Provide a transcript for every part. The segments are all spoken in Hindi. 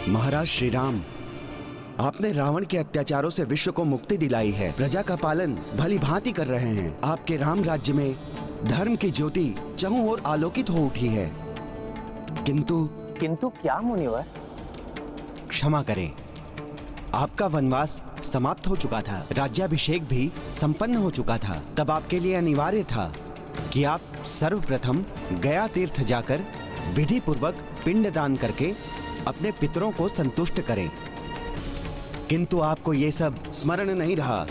महाराज श्री राम, आपने रावण के अत्याचारों से विश्व को मुक्ति दिलाई है। प्रजा का पालन भली भांति कर रहे हैं। आपके राम राज्य में धर्म की ज्योति चहुं ओर आलोकित हो उठी है। किंतु क्या मुनिवर? क्षमा करें, आपका वनवास समाप्त हो चुका था, राज्याभिषेक भी संपन्न हो चुका था। तब आपके लिए अनिवार्य था कि आप सर्वप्रथम गया तीर्थ जाकर विधि पूर्वक पिंडदान करके अपने पितरों को संतुष्ट करें। किंतु आपको ये सब स्मरण नहीं रहा।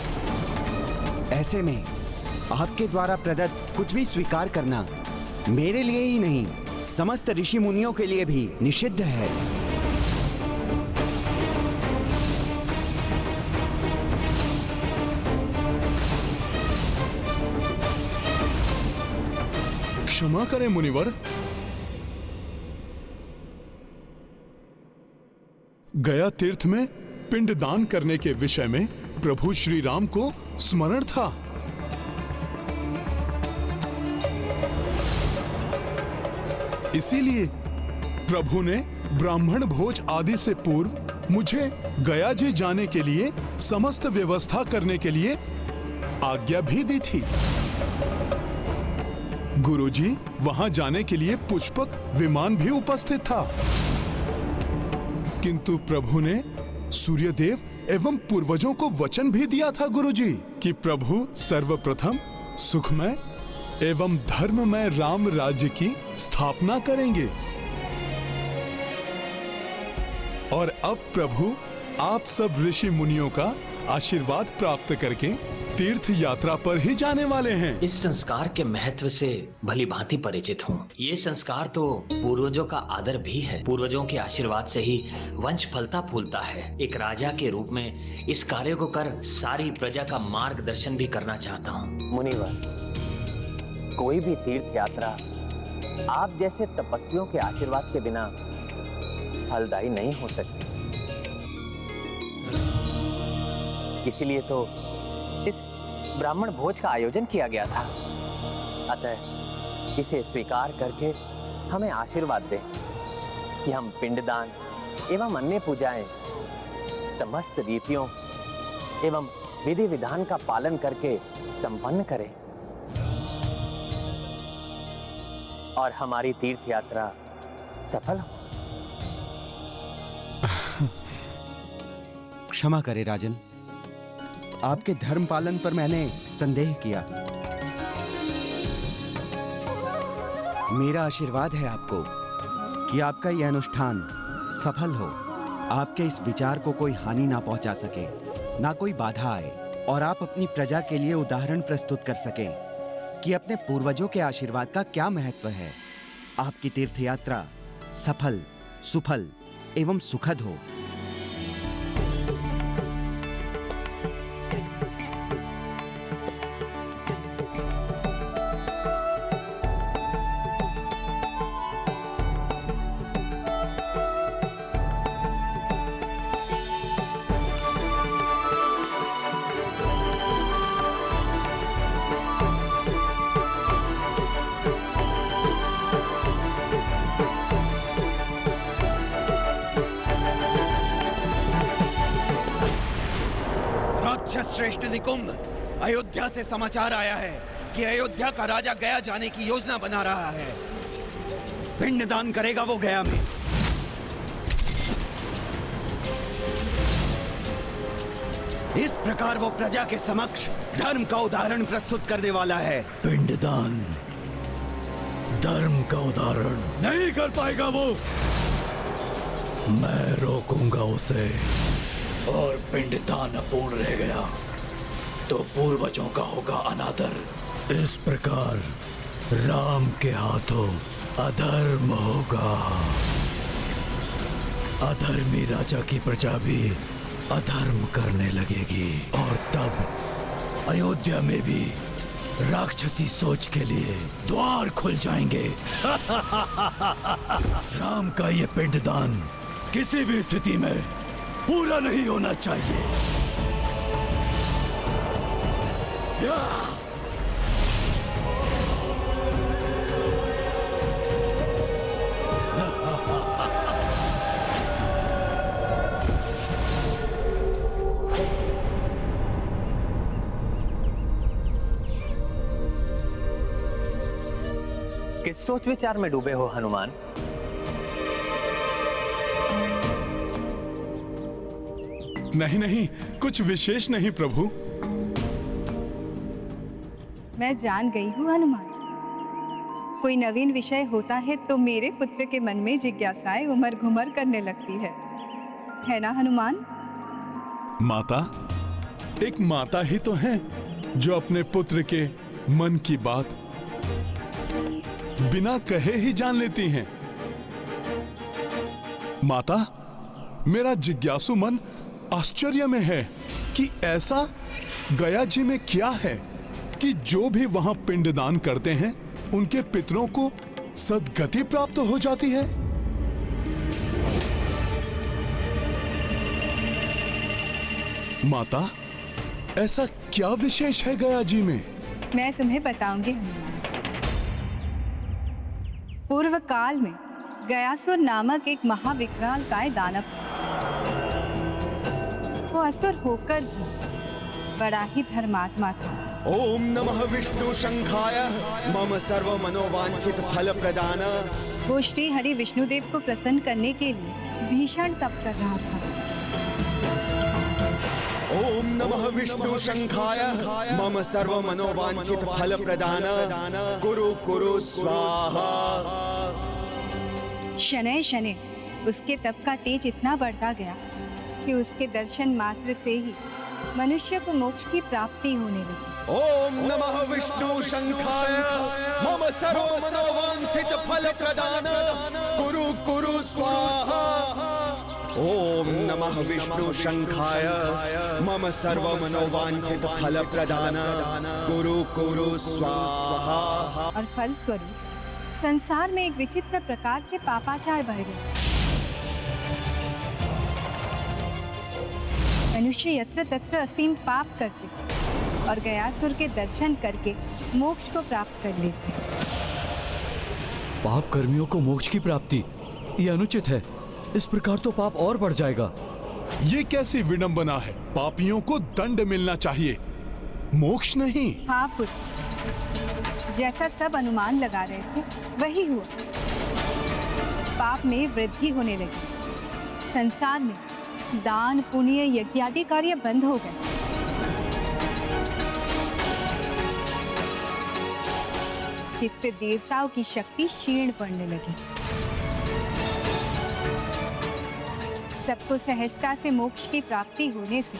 ऐसे में आपके द्वारा प्रदत्त कुछ भी स्वीकार करना मेरे लिए ही नहीं, समस्त ऋषि मुनियों के लिए भी निषिद्ध है। क्षमा करें मुनिवर, गया तीर्थ में पिंडदान करने के विषय में प्रभु श्री राम को स्मरण था। इसीलिए प्रभु ने ब्राह्मण भोज आदि से पूर्व मुझे गया जी जाने के लिए समस्त व्यवस्था करने के लिए आज्ञा भी दी थी। गुरुजी, वहां जाने के लिए पुष्पक विमान भी उपस्थित था, किंतु प्रभु ने सूर्यदेव एवं पूर्वजों को वचन भी दिया था गुरुजी कि प्रभु सर्वप्रथम सुखमय एवं धर्ममय राम राज्य की स्थापना करेंगे। और अब प्रभु आप सब ऋषि मुनियों का आशीर्वाद प्राप्त करके तीर्थ यात्रा पर ही जाने वाले हैं। इस संस्कार के महत्व से भली भांति परिचित हूँ। ये संस्कार तो पूर्वजों का आदर भी है। पूर्वजों के आशीर्वाद से ही वंश फलता फूलता है। एक राजा के रूप में इस कार्य को कर सारी प्रजा का मार्गदर्शन भी करना चाहता हूँ। मुनिवर, कोई भी तीर्थ यात्रा आप जैसे तपस्वियों के आशीर्वाद के बिना फलदायी नहीं हो सकती। इसीलिए तो इस ब्राह्मण भोज का आयोजन किया गया था। अतः इसे स्वीकार करके हमें आशीर्वाद दें कि हम पिंडदान एवं अन्य पूजाएं समस्त रीतियों एवं विधि विधान का पालन करके संपन्न करें और हमारी तीर्थ यात्रा सफल हो। क्षमा करें राजन, आपके धर्म पालन पर मैंने संदेह किया। मेरा आशीर्वाद है आपको कि आपका यह अनुष्ठान सफल हो, आपके इस विचार को कोई हानि ना पहुंचा सके, ना कोई बाधा आए, और आप अपनी प्रजा के लिए उदाहरण प्रस्तुत कर सकें कि अपने पूर्वजों के आशीर्वाद का क्या महत्व है। आपकी तीर्थ यात्रा सफल, सुफल एवं सुखद हो। श्रेष्ठ निकुंभ, अयोध्या से समाचार आया है कि अयोध्या का राजा गया जाने की योजना बना रहा है। पिंडदान करेगा वो गया में। इस प्रकार वो प्रजा के समक्ष धर्म का उदाहरण प्रस्तुत करने वाला है। पिंडदान धर्म का उदाहरण नहीं कर पाएगा वो। मैं रोकूंगा उसे, और पिंडदान अपूर्ण रह गया तो पूर्वजों का होगा अनादर। इस प्रकार राम के हाथों अधर्म होगा। अधर्मी राजा की प्रजा भी अधर्म करने लगेगी, और तब अयोध्या में भी राक्षसी सोच के लिए द्वार खुल जाएंगे। राम का ये पिंडदान किसी भी स्थिति में पूरा नहीं होना चाहिए। किस सोच विचार में डूबे हो हनुमान? नहीं नहीं, कुछ विशेष नहीं प्रभु। मैं जान गई हूँ हनुमान, कोई नवीन विषय होता है तो मेरे पुत्र के मन में जिज्ञासाएं उमड़ घुमड़ करने लगती है ना हनुमान? माता, एक माता ही तो है जो अपने पुत्र के मन की बात बिना कहे ही जान लेती हैं। माता, मेरा जिज्ञासु मन आश्चर्य में है कि ऐसा गया जी में क्या है कि जो भी वहां पिंडदान करते हैं उनके पितरों को सद्गति प्राप्त हो जाती है। माता, ऐसा क्या विशेष है गया जी में? मैं तुम्हें बताऊंगी हनुमान। पूर्व काल में गयासुर नामक एक महाविकरालकाय दानव था। वो असुर होकर भी बड़ा ही धर्मात्मा था। ओम नमः विष्णु शंखाय मम सर्व मनोवांछित फल प्रदान। वो श्री हरि विष्णुदेव को प्रसन्न करने के लिए भीषण तप कर रहा था। ओम नमः विष्णु शंखाय मम सर्व मनोवांछित फल प्रदान। कुरु कुरु स्वाहा। शनैः शनैः उसके तप का तेज इतना बढ़ता गया कि उसके दर्शन मात्र से ही मनुष्य को मोक्ष की प्राप्ति होने लगी। ओम नमः विष्णु शंखाय मम सर्व मनोवांछित फल प्रदान। कुरु कुरु स्वाहा। ओम नमः विष्णु शंखाय मम सर्व मनोवांछित फल प्रदान। कुरु कुरु स्वाहा। और फलस्वरूप संसार में एक विचित्र प्रकार से पापाचार बढ़ गया। मनुष्य यत्र तत्र असीम पाप करते और गयासुर के दर्शन करके मोक्ष को प्राप्त कर लेते। पाप कर्मियों को मोक्ष की प्राप्ति, ये अनुचित है। इस प्रकार तो पाप और बढ़ जाएगा। ये कैसी विडंबना है? पापियों को दंड मिलना चाहिए, मोक्ष नहीं। हाँ पुत्र, जैसा सब अनुमान लगा रहे थे वही हुआ। पाप में वृद्धि होने लगी। संसार में दान पुण्य यज्ञ आदि कार्य बंद हो गए। जिससे देवताओं की शक्ति क्षीण पड़ने लगी। सबको सहजता से मोक्ष की प्राप्ति होने से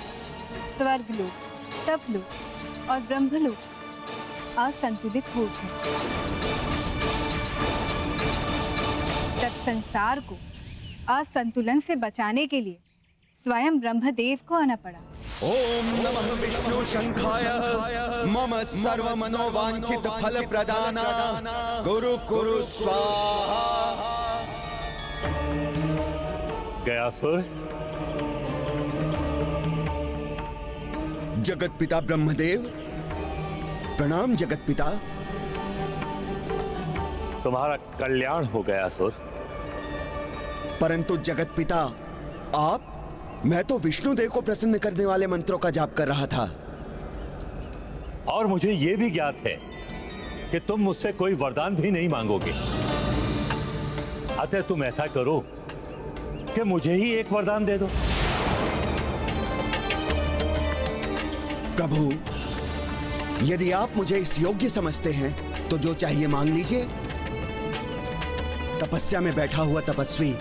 स्वर्गलोक, तपलोक और ब्रह्मलोक असंतुलित हो गए। तब संसार को असंतुलन से बचाने के लिए स्वयं ब्रह्मदेव को आना पड़ा। ओम नमः विष्णु शंखाय मम सर्व मनोवांछित फल प्रदान। कुरु कुरु स्वाहा। गयासुर, जगत पिता ब्रह्मदेव, प्रणाम जगत पिता। तुम्हारा कल्याण हो गयासुर। परंतु जगत पिता, मैं तो विष्णुदेव को प्रसन्न करने वाले मंत्रों का जाप कर रहा था। और मुझे यह भी ज्ञात है कि तुम मुझसे कोई वरदान भी नहीं मांगोगे। अतः तुम ऐसा करो कि मुझे ही एक वरदान दे दो। प्रभु, यदि आप मुझे इस योग्य समझते हैं तो जो चाहिए मांग लीजिए। तपस्या में बैठा हुआ तपस्वी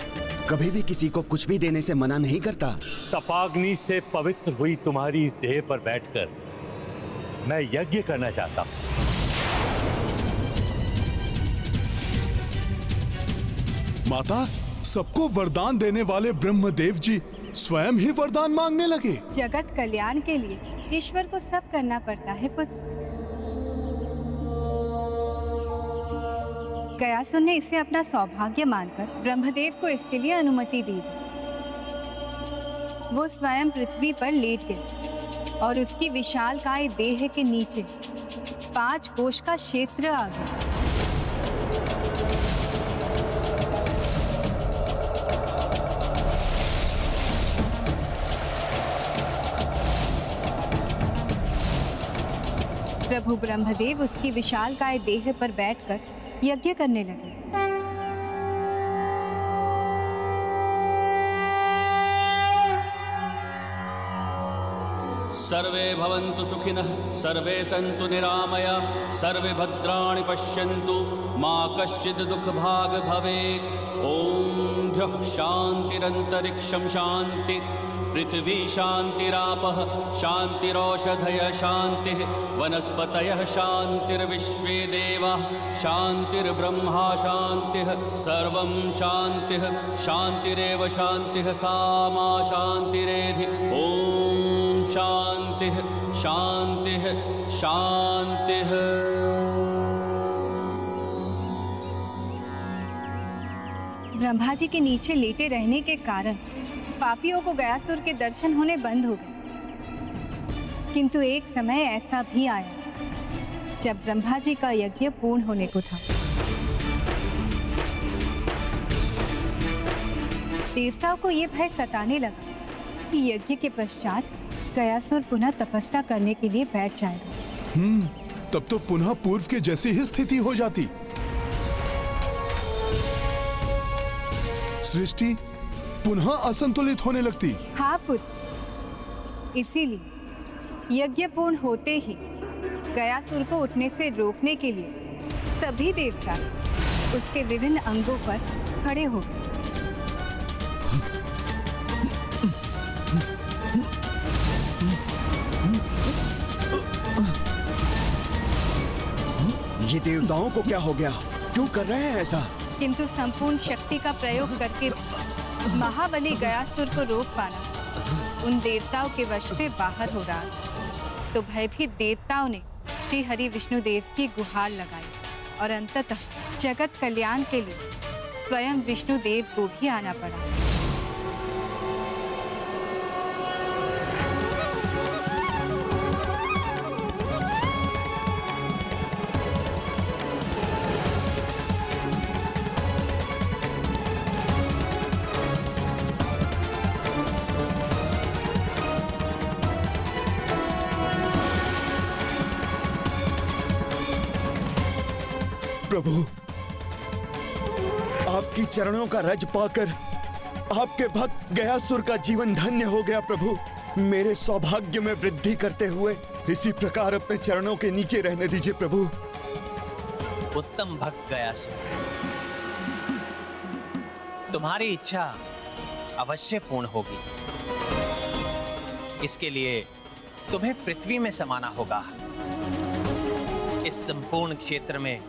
कभी भी किसी को कुछ भी देने से मना नहीं करता। तपाग्नि से पवित्र हुई तुम्हारी इस देह पर बैठकर मैं यज्ञ करना चाहता हूं। माता, सबको वरदान देने वाले ब्रह्मदेव जी स्वयं ही वरदान मांगने लगे। जगत कल्याण के लिए ईश्वर को सब करना पड़ता है पुत्र। गयासुर ने इसे अपना सौभाग्य मानकर ब्रह्मदेव को इसके लिए अनुमति दी। वो स्वयं पृथ्वी पर लेट गए और उसकी विशालकाय देह के नीचे 5 कोश का क्षेत्र आ गया। प्रभु ब्रह्मदेव उसकी विशालकाय देह पर बैठकर यज्ञ करने लगे। सर्वे भवन्तु सुखिनः, सर्वे सन्तु निरामया, सर्वे भद्राणि पश्यन्तु, मा कश्चित् दुःखभाग् भवेत्। ॐ द्यौः शान्तिरन्तरिक्षं शान्ति, पृथिवी शान्तिरापः शान्तिरौषधयः शान्तिः, वनस्पतयः शान्तिर्विश्वे देवाः शान्तिर्ब्रह्मा शान्तिः, सर्वं शान्तिः शान्तिरेव शान्तिः, सा मा शान्तिरेधि। ॐ शान्तिः शान्तिः शान्तिः। ब्रह्मा जी के नीचे लेटे रहने के कारण पापियों को गयासुर के दर्शन होने बंद हो गए। किंतु एक समय ऐसा भी आया जब ब्रह्मा जी का यज्ञ पूर्ण होने को था। देवताओं को यह भय सताने लगा कि यज्ञ के पश्चात गयासुर पुनः तपस्या करने के लिए बैठ जाएगा। तब तो पुनः पूर्व के जैसी ही स्थिति हो जाती। सृष्टि पुनः असंतुलित होने लगती। हाँ पुत्र, इसीलिए यज्ञ पूर्ण होते ही गयासुर को उठने से रोकने के लिए सभी देवता उसके विभिन्न अंगों पर खड़े हो गए। ये देवताओं को क्या हो गया? क्यों कर रहे हैं ऐसा? किंतु संपूर्ण शक्ति का प्रयोग करके महाबली गयासुर को रोक पाना उन देवताओं के वश से बाहर हो रहा था। तो भयभीत देवताओं ने श्री हरि विष्णु देव की गुहार लगाई और अंततः जगत कल्याण के लिए स्वयं विष्णु देव को भी आना पड़ा। प्रभु, आपकी चरणों का रज पाकर आपके भक्त गयासुर का जीवन धन्य हो गया। प्रभु, मेरे सौभाग्य में वृद्धि करते हुए इसी प्रकार अपने चरणों के नीचे रहने दीजिए प्रभु। उत्तम भक्त गयासुर, तुम्हारी इच्छा अवश्य पूर्ण होगी। इसके लिए तुम्हें पृथ्वी में समाना होगा। इस संपूर्ण क्षेत्र में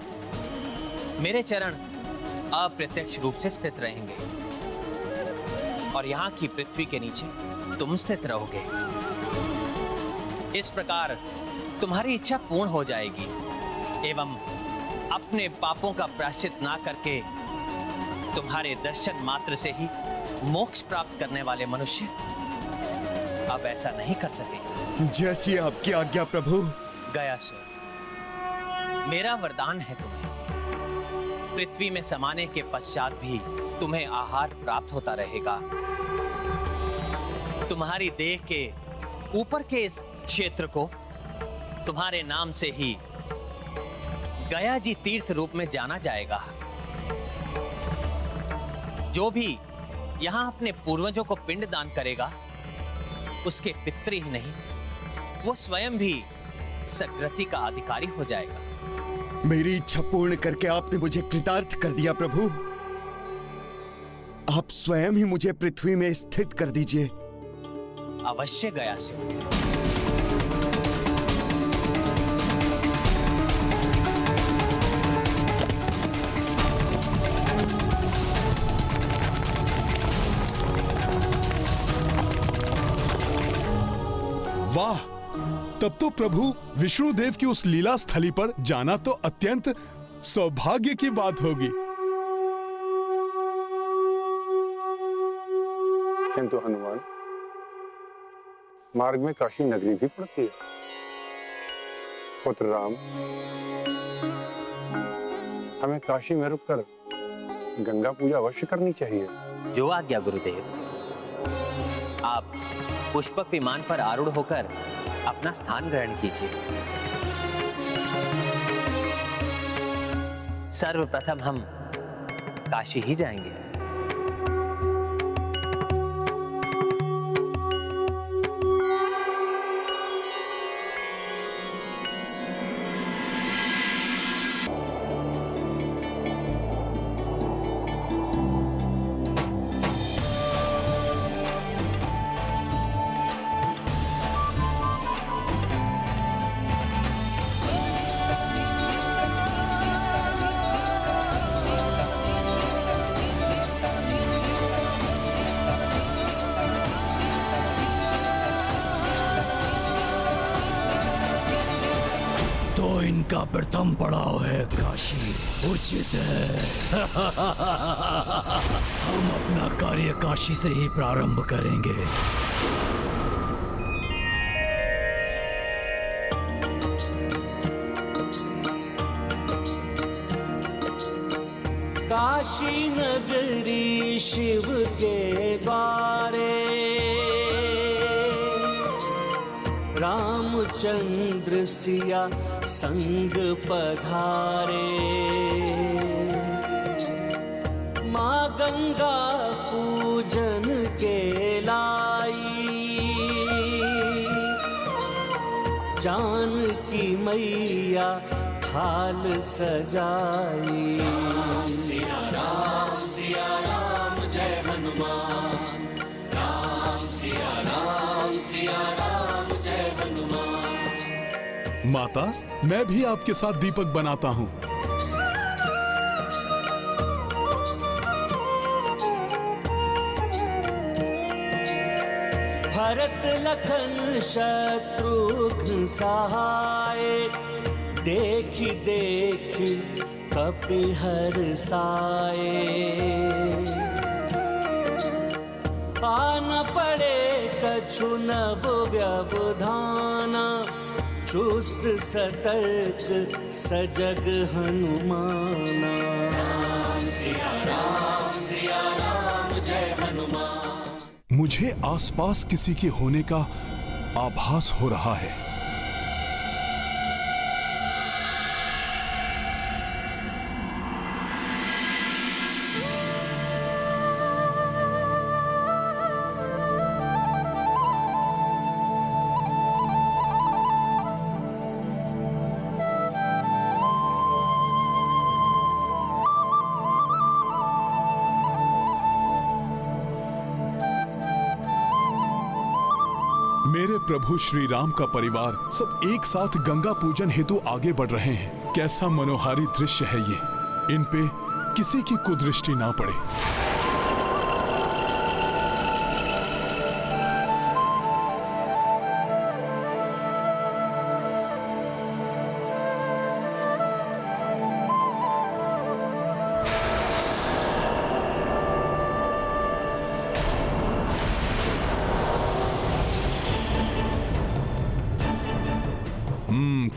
मेरे चरण अप्रत्यक्ष रूप से स्थित रहेंगे और यहाँ की पृथ्वी के नीचे तुम स्थित रहोगे। इस प्रकार तुम्हारी इच्छा पूर्ण हो जाएगी एवं अपने पापों का प्रायश्चित ना करके तुम्हारे दर्शन मात्र से ही मोक्ष प्राप्त करने वाले मनुष्य अब ऐसा नहीं कर सके। जैसी आपकी आज्ञा प्रभु। गयासुर, मेरा वरदान है तुम्हें, पृथ्वी में समाने के पश्चात भी तुम्हें आहार प्राप्त होता रहेगा। तुम्हारी देह के ऊपर के इस क्षेत्र को तुम्हारे नाम से ही गया जी तीर्थ रूप में जाना जाएगा। जो भी यहां अपने पूर्वजों को पिंड दान करेगा उसके पितृ ही नहीं, वो स्वयं भी सद्गति का अधिकारी हो जाएगा। मेरी इच्छा पूर्ण करके आपने मुझे कृतार्थ कर दिया प्रभु। आप स्वयं ही मुझे पृथ्वी में स्थित कर दीजिए। अवश्य गयासुर। वाह, तब तो प्रभु विष्णु देव की उस लीला स्थली पर जाना तो अत्यंत सौभाग्य की बात होगी। किंतु हनुमान, मार्ग में काशी नगरी भी पड़ती है। पुत्र राम, हमें काशी में रुककर गंगा पूजा अवश्य करनी चाहिए। जो आज्ञा गुरुदेव। आप पुष्पक विमान पर आरूढ़ होकर अपना स्थान ग्रहण कीजिए। सर्वप्रथम हम काशी ही जाएंगे। तो इनका प्रथम पड़ाव है काशी, उचित है। हम अपना कार्य काशी से ही प्रारंभ करेंगे। काशी नगरी शिव के द्वारे, रामचंद्र सिया संग पधारे। माँ गंगा पूजन के लाई, जानकी मैया थाल सजाई। सिया राम जय हनुमान, राम सिया राम जय हनुमान। माता, मैं भी आपके साथ दीपक बनाता हूँ। भरत लखन शत्रुघ्न सहाय, देखी देखी कपिहर साए। आन पड़े कछु नव व्यवधाना, चुस्त सतर्क सजग हनुमाना। सिया राम जय हनुमान। मुझे आसपास किसी के होने का आभास हो रहा है। मेरे प्रभु श्री राम का परिवार सब एक साथ गंगा पूजन हेतु आगे बढ़ रहे हैं। कैसा मनोहारी दृश्य है ये। इन पे किसी की कुदृष्टि ना पड़े।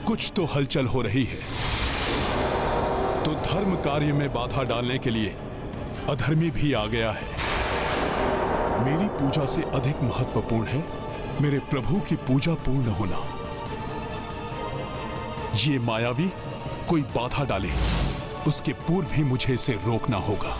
कुछ तो हलचल हो रही है। तो धर्म कार्य में बाधा डालने के लिए अधर्मी भी आ गया है। मेरी पूजा से अधिक महत्वपूर्ण है मेरे प्रभु की पूजा पूर्ण होना। ये मायावी कोई बाधा डाले, उसके पूर्व ही मुझे इसे रोकना होगा।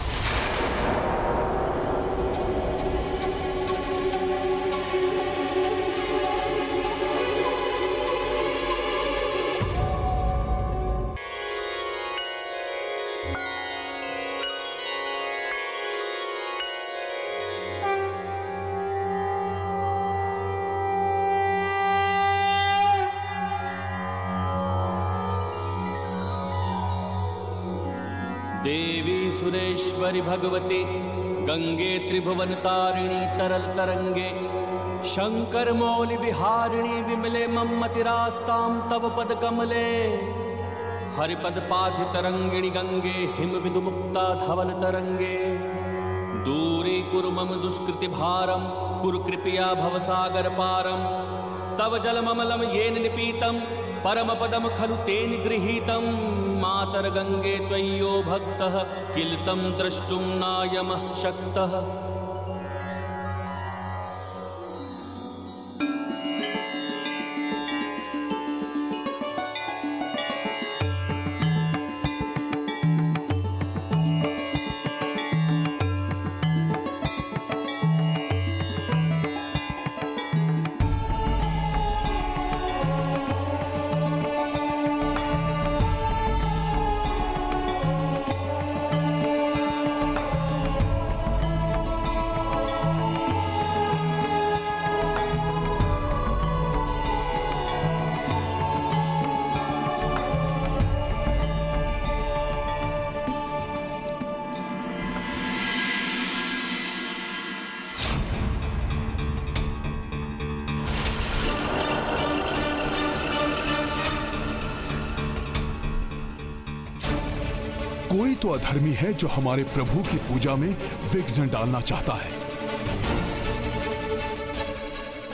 देवी सुरेश्वरी भगवती, गंगे त्रिभुवन तारिणी तरल तरंगे, शंकर मौलि विहारिणी विमले मम्मतिरास्तां तव पद कमले। हरिपद पाधि तरंगिणी गंगे, हिम विदुमुक्ता धवल तरंगे। दूरी कुरु मम दुष्कृति भारम, कुरु कृपया भवसागर पारम। तव जलममलं येन निपीतं, परमपदं खलु तेन गृहीतं। मातर गंगे त्वय्यो भक्तः, किल तं द्रष्टुं नायमः शक्तः। कोई तो अधर्मी है जो हमारे प्रभु की पूजा में विघ्न डालना चाहता है।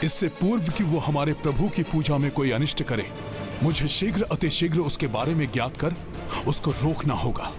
इससे पूर्व कि वो हमारे प्रभु की पूजा में कोई अनिष्ट करे, मुझे शीघ्र अतिशीघ्र उसके बारे में ज्ञात कर उसको रोकना होगा।